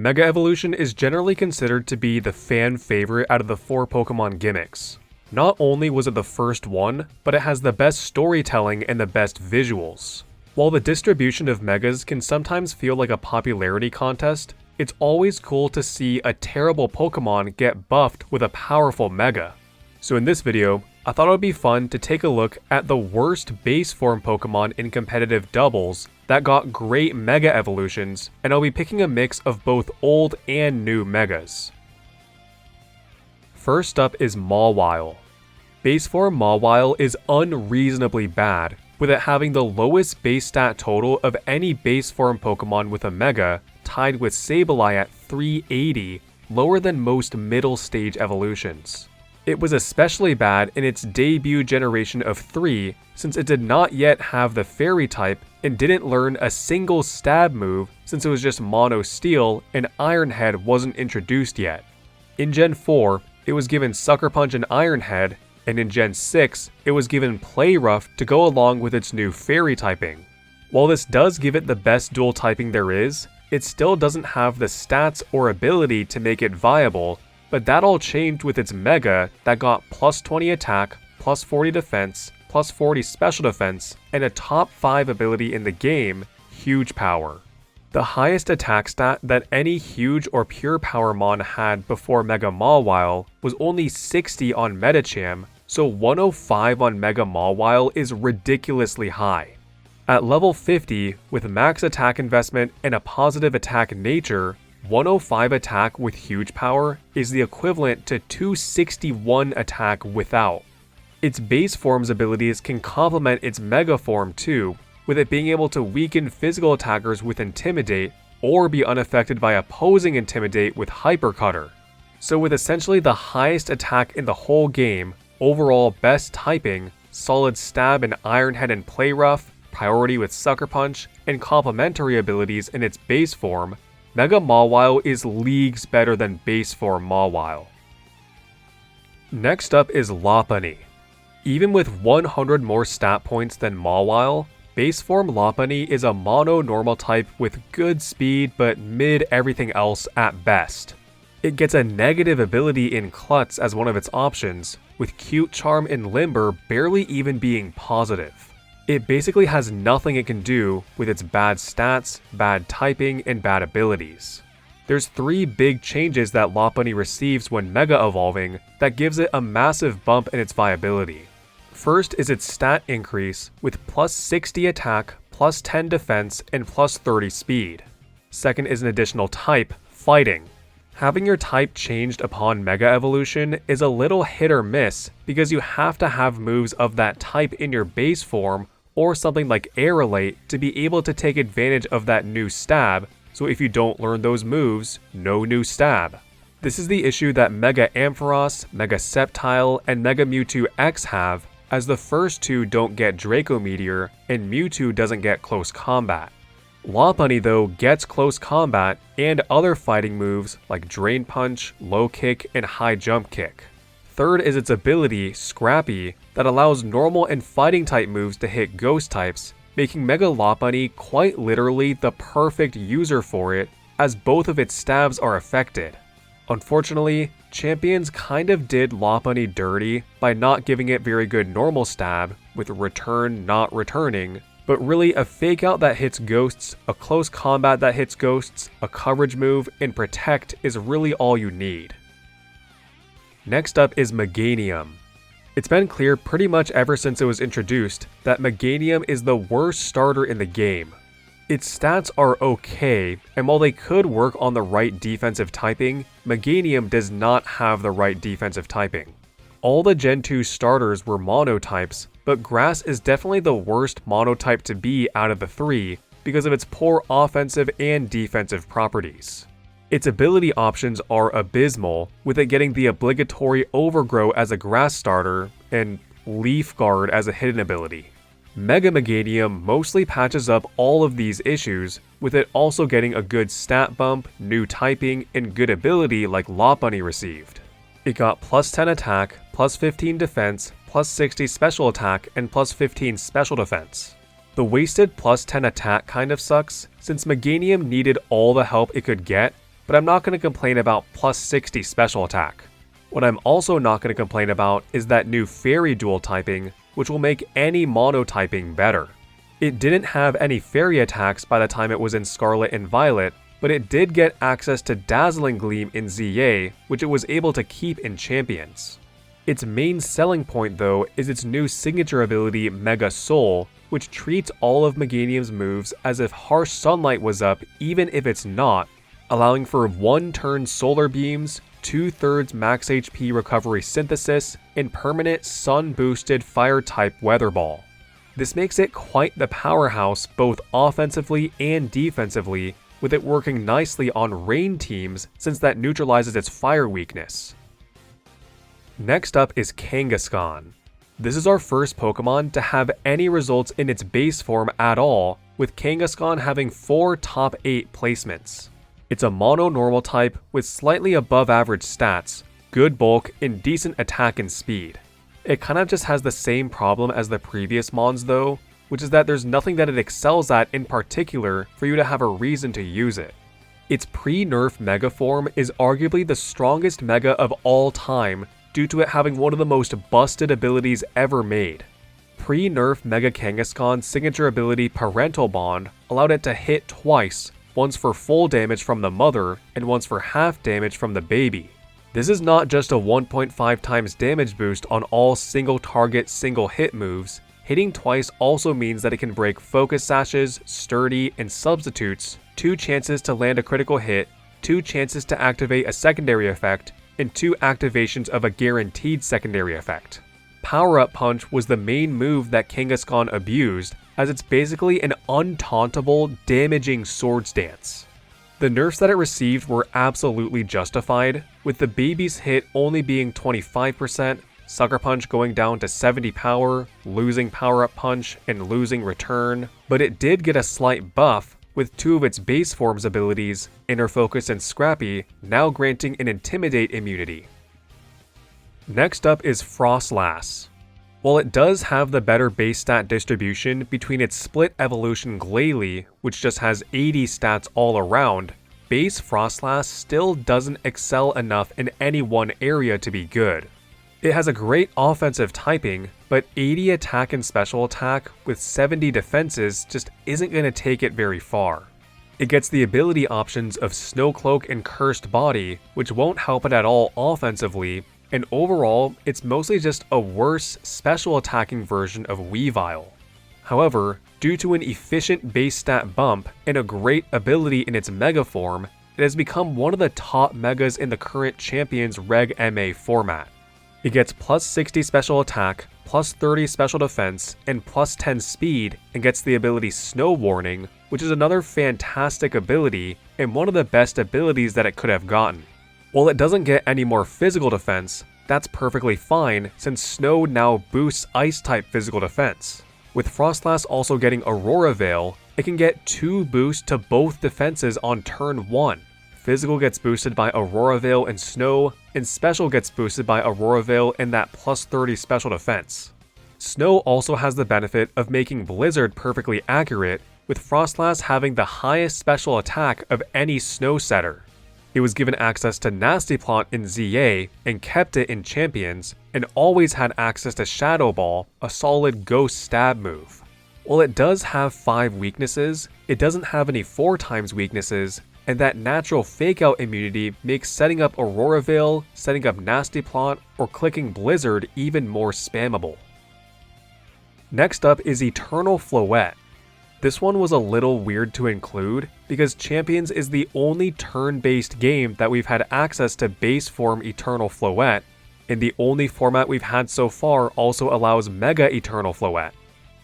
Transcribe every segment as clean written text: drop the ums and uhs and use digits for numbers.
Mega Evolution is generally considered to be the fan favorite out of the 4 Pokemon gimmicks. Not only was it the first one, but it has the best storytelling and the best visuals. While the distribution of Megas can sometimes feel like a popularity contest, it's always cool to see a terrible Pokemon get buffed with a powerful Mega. So in this video, I thought it would be fun to take a look at the worst base form Pokemon in competitive doubles that got great Mega evolutions, and I'll be picking a mix of both old and new Megas. First up is Mawile. Base form Mawile is unreasonably bad, with it having the lowest base stat total of any base form Pokemon with a Mega, tied with Sableye at 380, lower than most middle stage evolutions. It was especially bad in its debut generation of 3, since it did not yet have the Fairy type and didn't learn a single stab move since it was just Mono Steel and Iron Head wasn't introduced yet. In Gen 4, it was given Sucker Punch and Iron Head, and in Gen 6, it was given Play Rough to go along with its new Fairy typing. While this does give it the best dual typing there is, it still doesn't have the stats or ability to make it viable, but that all changed with its Mega that got plus 20 attack, plus 40 defense, plus 40 special defense, and a top 5 ability in the game, Huge Power. The highest attack stat that any Huge or Pure Power Mon had before Mega Mawile was only 60 on Medicham, so 105 on Mega Mawile is ridiculously high. At level 50, with max attack investment and a positive attack nature, 105 attack with Huge Power is the equivalent to 261 attack without. Its base form's abilities can complement its Mega form too, with it being able to weaken physical attackers with Intimidate or be unaffected by opposing Intimidate with Hyper Cutter. So with essentially the highest attack in the whole game, overall best typing, solid stab in Iron Head and Play Rough, priority with Sucker Punch, and complementary abilities in its base form, Mega Mawile is leagues better than base form Mawile. Next up is Lopunny. Even with 100 more stat points than Mawile, base form Lopunny is a mono normal type with good speed but mid everything else at best. It gets a negative ability in Klutz as one of its options, with Cute Charm and Limber barely even being positive. It basically has nothing it can do with its bad stats, bad typing, and bad abilities. There's 3 big changes that Lopunny receives when Mega Evolving that gives it a massive bump in its viability. First is its stat increase with plus 60 attack, plus 10 defense, and plus 30 speed. Second is an additional type, Fighting. Having your type changed upon Mega Evolution is a little hit or miss because you have to have moves of that type in your base form or something like Aerolate to be able to take advantage of that new stab, so if you don't learn those moves, no new stab. This is the issue that Mega Ampharos, Mega Sceptile, and Mega Mewtwo X have, as the first 2 don't get Draco Meteor, and Mewtwo doesn't get Close Combat. Lopunny though gets Close Combat and other fighting moves like Drain Punch, Low Kick, and High Jump Kick. Third is its ability, Scrappy, that allows normal and fighting type moves to hit ghost types, making Mega Lopunny quite literally the perfect user for it, as both of its stabs are affected. Unfortunately, Champions kind of did Lopunny dirty by not giving it very good normal stab, with Return not returning, but really a fake out that hits ghosts, a close combat that hits ghosts, a coverage move, and Protect is really all you need. Next up is Meganium. It's been clear pretty much ever since it was introduced that Meganium is the worst starter in the game. Its stats are okay, and while they could work on the right defensive typing, Meganium does not have the right defensive typing. All the Gen 2 starters were monotypes, but Grass is definitely the worst monotype to be out of the 3 because of its poor offensive and defensive properties. Its ability options are abysmal, with it getting the obligatory Overgrow as a grass starter and Leaf Guard as a hidden ability. Mega Meganium mostly patches up all of these issues, with it also getting a good stat bump, new typing, and good ability like Lopunny received. It got plus 10 attack, plus 15 defense, plus 60 special attack, and plus 15 special defense. The wasted plus 10 attack kind of sucks, since Meganium needed all the help it could get, but I'm not going to complain about plus 60 special attack. What I'm also not going to complain about is that new Fairy dual typing, which will make any mono typing better. It didn't have any Fairy attacks by the time it was in Scarlet and Violet, but it did get access to Dazzling Gleam in ZA, which it was able to keep in Champions. Its main selling point though is its new signature ability Mega Soul, which treats all of Meganium's moves as if Harsh Sunlight was up even if it's not, allowing for 1-turn Solar Beams, 2/3 max HP recovery synthesis, and permanent sun-boosted Fire-type Weather Ball. This makes it quite the powerhouse both offensively and defensively, with it working nicely on rain teams since that neutralizes its fire weakness. Next up is Kangaskhan. This is our first Pokemon to have any results in its base form at all, with Kangaskhan having 4 top 8 placements. It's a mono normal type with slightly above average stats, good bulk, and decent attack and speed. It kind of just has the same problem as the previous Mons though, which is that there's nothing that it excels at in particular for you to have a reason to use it. Its pre-nerf Mega form is arguably the strongest Mega of all time due to it having one of the most busted abilities ever made. Pre-nerf Mega Kangaskhan's signature ability Parental Bond allowed it to hit twice, once for full damage from the mother and once for half damage from the baby. This is not just a 1.5 times damage boost on all single target single hit moves. Hitting twice also means that it can break Focus Sashes, Sturdy, and Substitutes, 2 chances to land a critical hit, 2 chances to activate a secondary effect, and 2 activations of a guaranteed secondary effect. Power-Up Punch was the main move that Kangaskhan abused, as it's basically an untauntable, damaging Swords Dance. The nerfs that it received were absolutely justified, with the baby's hit only being 25%, Sucker Punch going down to 70 power, losing Power-Up Punch, and losing Return, but it did get a slight buff, with 2 of its base form's abilities, Inner Focus and Scrappy, now granting an Intimidate immunity. Next up is Froslass. While it does have the better base stat distribution between its split evolution Glalie, which just has 80 stats all around, base Froslass still doesn't excel enough in any one area to be good. It has a great offensive typing, but 80 attack and special attack with 70 defenses just isn't going to take it very far. It gets the ability options of Snow Cloak and Cursed Body, which won't help it at all offensively, and overall, it's mostly just a worse special attacking version of Weavile. However, due to an efficient base stat bump and a great ability in its Mega form, it has become one of the top Megas in the current Champions Reg MA format. It gets plus 60 special attack, plus 30 special defense, and plus 10 speed, and gets the ability Snow Warning, which is another fantastic ability and one of the best abilities that it could have gotten. While it doesn't get any more physical defense, that's perfectly fine since Snow now boosts Ice-type physical defense. With Froslass also getting Aurora Veil, it can get 2 boosts to both defenses on turn 1. Physical gets boosted by Aurora Veil and Snow, and Special gets boosted by Aurora Veil and that plus 30 special defense. Snow also has the benefit of making Blizzard perfectly accurate, with Froslass having the highest special attack of any Snow setter. It was given access to Nasty Plot in ZA and kept it in Champions, and always had access to Shadow Ball, a solid ghost stab move. While it does have 5 weaknesses, it doesn't have any 4 times weaknesses, and that natural Fake Out immunity makes setting up Aurora Veil, setting up Nasty Plot, or clicking Blizzard even more spammable. Next up is Eternal Floette. This one was a little weird to include because Champions is the only turn-based game that we've had access to base form Eternal Floette, and the only format we've had so far also allows Mega Eternal Floette.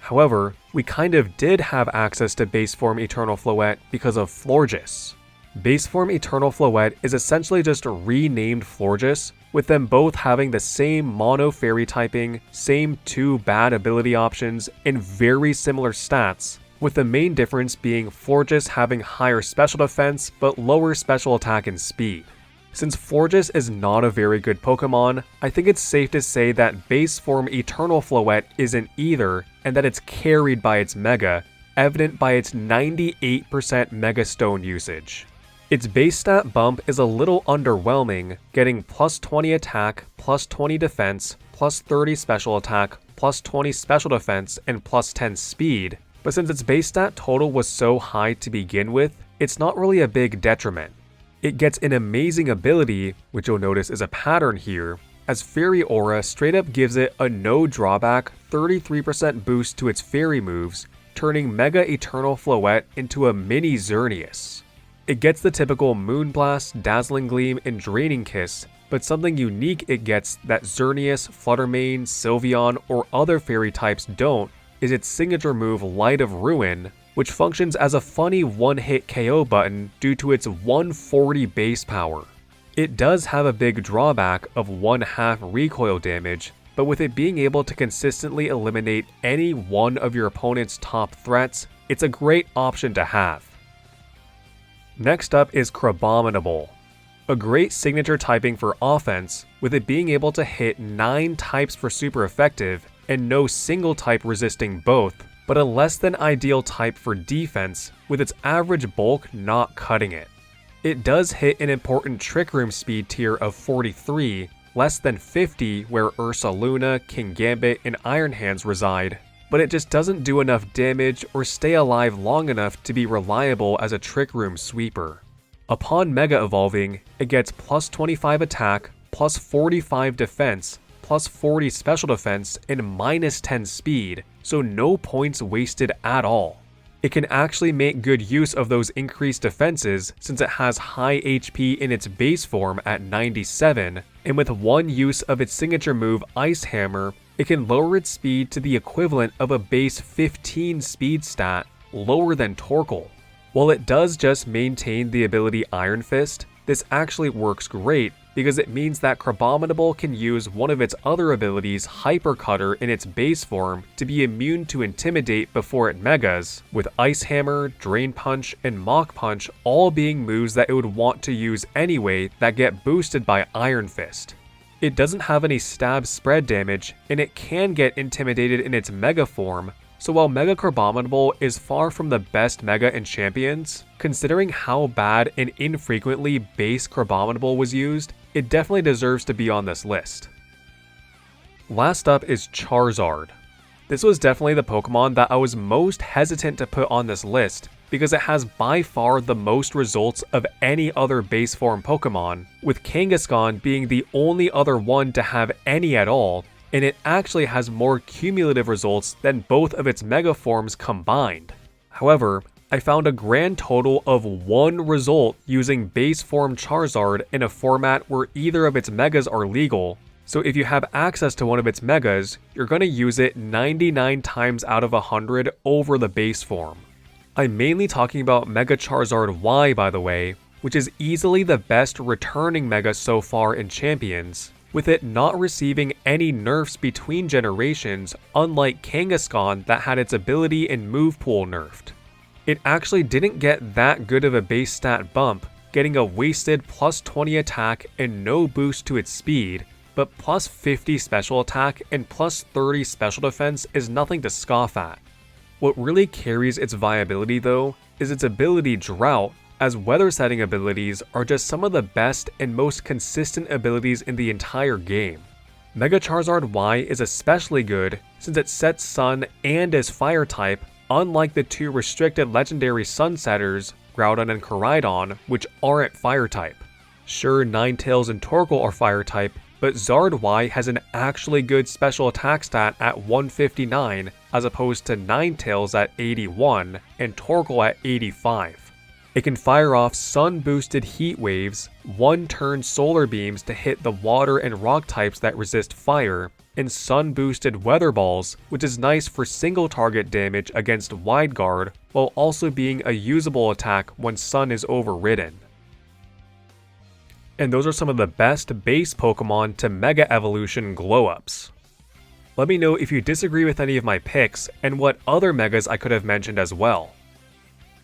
However, we kind of did have access to base form Eternal Floette because of Florges. Base form Eternal Floette is essentially just a renamed Florges, with them both having the same mono fairy typing, same 2 bad ability options, and very similar stats, with the main difference being Florges having higher special defense but lower special attack and speed. Since Florges is not a very good Pokemon, I think it's safe to say that base form Eternal Floette isn't either, and that it's carried by its Mega, evident by its 98% Mega Stone usage. Its base stat bump is a little underwhelming, getting plus 20 attack, plus 20 defense, plus 30 special attack, plus 20 special defense, and plus 10 speed, but since its base stat total was so high to begin with, it's not really a big detriment. It gets an amazing ability, which you'll notice is a pattern here, as Fairy Aura straight up gives it a no drawback 33% boost to its fairy moves, turning Mega Eternal Floette into a mini Xerneas. It gets the typical Moonblast, Dazzling Gleam, and Draining Kiss, but something unique it gets that Xerneas, Fluttermane, Sylveon, or other fairy types don't is its signature move Light of Ruin, which functions as a funny one-hit KO button due to its 140 base power. It does have a big drawback of 1/2 recoil damage, but with it being able to consistently eliminate any one of your opponent's top threats, it's a great option to have. Next up is Crabominable. A great signature typing for offense, with it being able to hit 9 types for super effective and no single type resisting both, but a less than ideal type for defense, with its average bulk not cutting it. It does hit an important Trick Room speed tier of 43, less than 50 where Ursaluna, King Gambit, and Iron Hands reside, but it just doesn't do enough damage or stay alive long enough to be reliable as a Trick Room sweeper. Upon Mega Evolving, it gets plus 25 attack, plus 45 defense, plus 40 special defense, and minus 10 speed, so no points wasted at all. It can actually make good use of those increased defenses since it has high HP in its base form at 97, and with one use of its signature move Ice Hammer, it can lower its speed to the equivalent of a base 15 speed stat, lower than Torkoal. While it does just maintain the ability Iron Fist, this actually works great because it means that Crabominable can use one of its other abilities, Hyper Cutter, in its base form to be immune to Intimidate before it Megas, with Ice Hammer, Drain Punch, and Mach Punch all being moves that it would want to use anyway that get boosted by Iron Fist. It doesn't have any stab spread damage, and it can get intimidated in its Mega form, so while Mega Crabominable is far from the best Mega in Champions, considering how bad and infrequently base Crabominable was used, it definitely deserves to be on this list. Last up is Charizard. This was definitely the Pokemon that I was most hesitant to put on this list because it has by far the most results of any other base form Pokemon, with Kangaskhan being the only other one to have any at all, and it actually has more cumulative results than both of its Mega forms combined. However, I found a grand total of 1 result using base form Charizard in a format where either of its Megas are legal, so if you have access to one of its Megas, you're going to use it 99 times out of 100 over the base form. I'm mainly talking about Mega Charizard Y, by the way, which is easily the best returning Mega so far in Champions, with it not receiving any nerfs between generations, unlike Kangaskhan that had its ability and move pool nerfed. It actually didn't get that good of a base stat bump, getting a wasted plus 20 attack and no boost to its speed, but plus 50 special attack and plus 30 special defense is nothing to scoff at. What really carries its viability though, is its ability Drought, as weather setting abilities are just some of the best and most consistent abilities in the entire game. Mega Charizard Y is especially good since it sets Sun and is Fire type, unlike the 2 restricted legendary Sunsetters, Groudon and Koraidon, which aren't Fire type. Sure, Ninetales and Torkoal are Fire type, but Zard Y has an actually good special attack stat at 159 as opposed to Ninetales at 81 and Torkoal at 85. It can fire off sun-boosted heat waves, 1-turn solar beams to hit the water and rock types that resist fire, and sun-boosted weather balls, which is nice for single-target damage against wide guard, while also being a usable attack when sun is overridden. And those are some of the best base Pokemon to Mega Evolution glow-ups. Let me know if you disagree with any of my picks, and what other Megas I could have mentioned as well.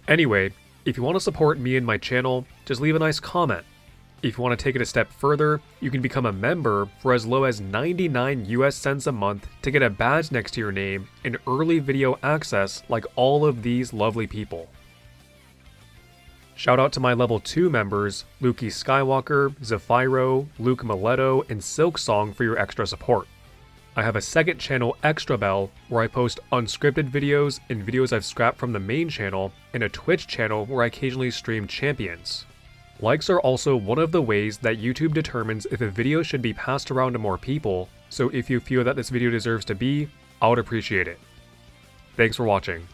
Anyway, if you want to support me and my channel, just leave a nice comment. If you want to take it a step further, you can become a member for as low as 99 US cents a month to get a badge next to your name and early video access like all of these lovely people. Shout out to my level 2 members, Luki Skywalker, Zephyro, Luke Mileto, and Silksong for your extra support. I have a second channel, Extra Bell, where I post unscripted videos and videos I've scrapped from the main channel, and a Twitch channel where I occasionally stream champions. Likes are also one of the ways that YouTube determines if a video should be passed around to more people, so if you feel that this video deserves to be, I would appreciate it. Thanks for watching.